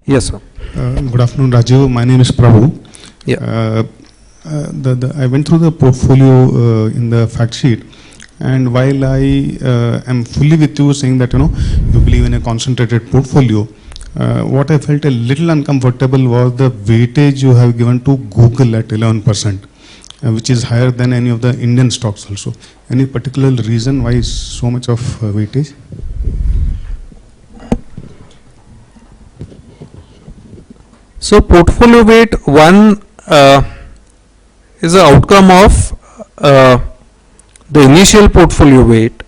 Yes, sir. Good afternoon, Rajeev. My name is Prabhu. Yeah. I went through the portfolio in the fact sheet, and while I am fully with you saying that you believe in a concentrated portfolio, what I felt a little uncomfortable was the weightage you have given to Google at 11%, which is higher than any of the Indian stocks also. Any particular reason why so much of weightage? So portfolio weight one is an outcome of the initial portfolio weight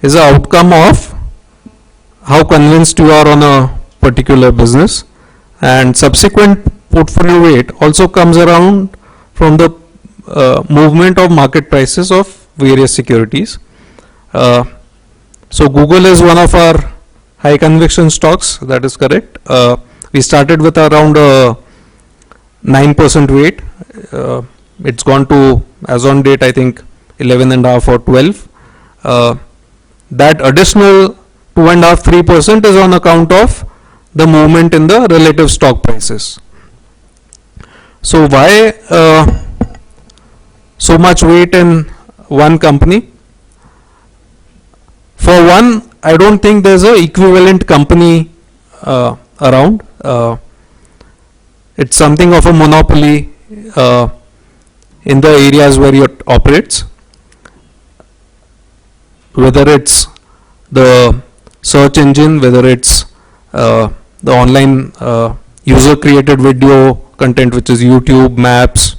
is an outcome of how convinced you are on a particular business, and subsequent portfolio weight also comes around from the movement of market prices of various securities. So Google is one of our high conviction stocks, that is correct. We started with around 9% weight. It's gone to, as on date, I think 11.5 or 12. That additional 2.5-3% is on account of the movement in the relative stock prices. So why so much weight in one company? For one, I don't think there's an equivalent company around. It's something of a monopoly in the areas where it operates, whether it's the search engine, whether it's the online user created video content, which is YouTube, Maps,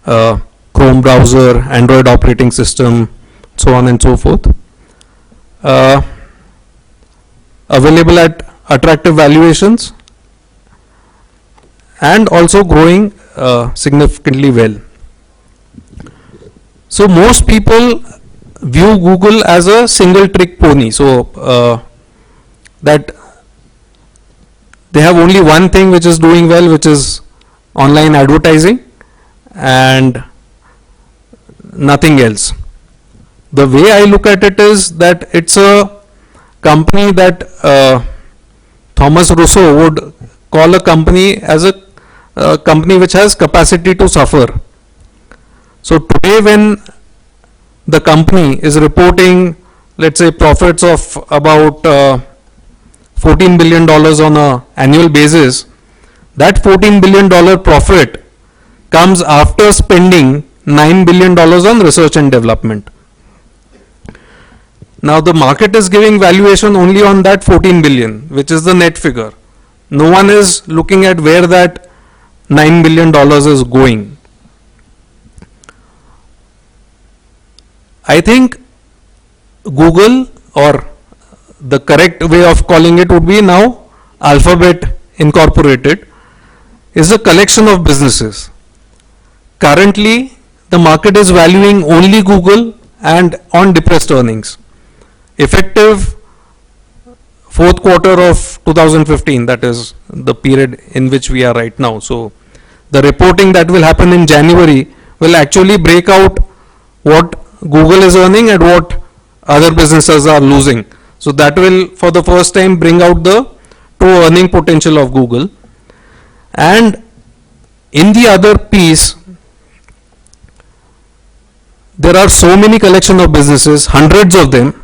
Chrome browser, Android operating system, so on and so forth. Available at attractive valuations and also growing significantly well. So most people view Google as a single trick pony, so that they have only one thing which is doing well, which is online advertising, and nothing else. The way I look at it is that it's a company that Thomas Rousseau would call a company as a company which has capacity to suffer. So today when the company is reporting, let's say, profits of about $14 billion on an annual basis, that $14 billion profit comes after spending $9 billion on research and development. Now the market is giving valuation only on that 14 billion, which is the net figure. No one is looking at where that $9 billion is going. I think Google, or the correct way of calling it would be now Alphabet Incorporated, is a collection of businesses. Currently, the market is valuing only Google and on depressed earnings. Effective fourth quarter of 2015, that is the period in which we are right now. So the reporting that will happen in January will actually break out what Google is earning and what other businesses are losing. So that will for the first time bring out the true earning potential of Google. And in the other piece, there are so many collection of businesses, hundreds of them.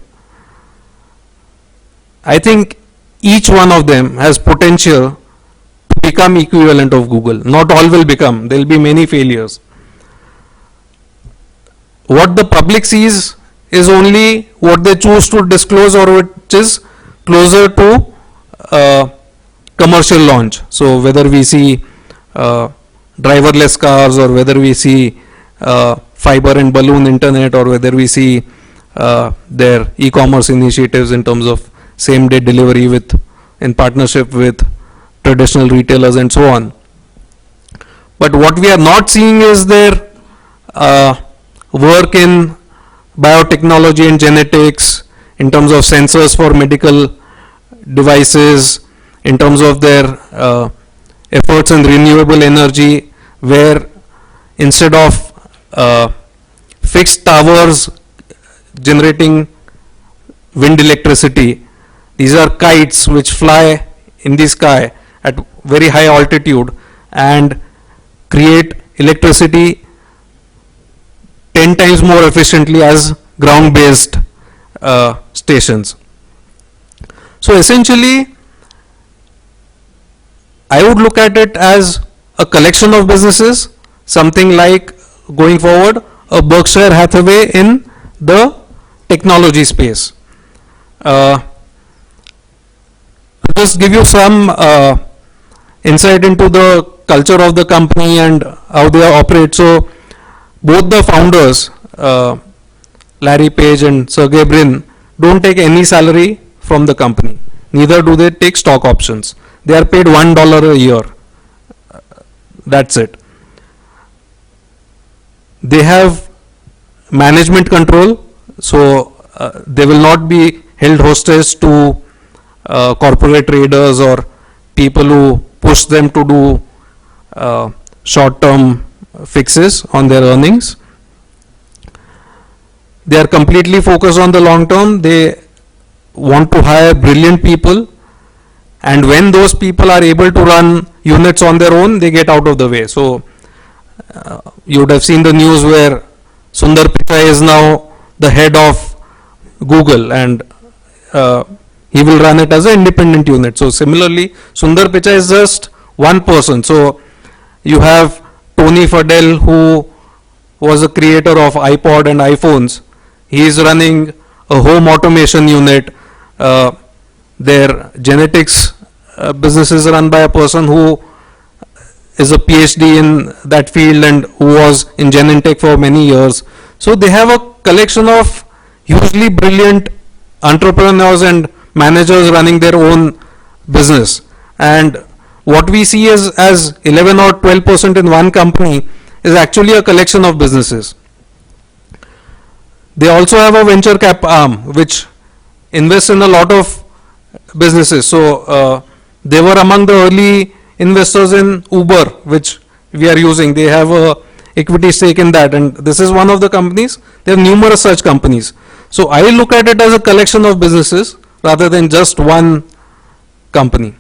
I think each one of them has potential to become equivalent of Google. Not all will become, there will be many failures. What the public sees is only what they choose to disclose, or which is closer to commercial launch. So whether we see driverless cars, or whether we see fiber and balloon internet, or whether we see their e-commerce initiatives in terms of same day delivery in partnership with traditional retailers and so on. But what we are not seeing is their work in biotechnology and genetics, in terms of sensors for medical devices, in terms of their efforts in renewable energy, where instead of fixed towers generating wind electricity, these are kites which fly in the sky at very high altitude and create electricity 10 times more efficiently as ground based stations. So essentially I would look at it as a collection of businesses, something like going forward a Berkshire Hathaway in the technology space. Just give you some insight into the culture of the company and how they operate. So both the founders, Larry Page and Sergey Brin, don't take any salary from the company. Neither do they take stock options. They are paid $1 a year. That's it. They have management control, so they will not be held hostage to corporate traders or people who push them to do short-term fixes on their earnings. They are completely focused on the long term. They want to hire brilliant people, and when those people are able to run units on their own, they get out of the way. So you would have seen the news where Sundar Pichai is now the head of Google, and he will run it as an independent unit. So similarly, Sundar Pichai is just one person. So you have Tony Fadell, who was a creator of iPod and iPhones. He is running a home automation unit. Their genetics business is run by a person who is a PhD in that field and who was in Genentech for many years. So they have a collection of hugely brilliant entrepreneurs and managers running their own business. And what we see as 11 or 12% in one company is actually a collection of businesses. They also have a venture cap arm which invests in a lot of businesses. So they were among the early investors in Uber, which we are using. They have a equity stake in that, and this is one of the companies. There are numerous such companies. So I look at it as a collection of businesses rather than just one company.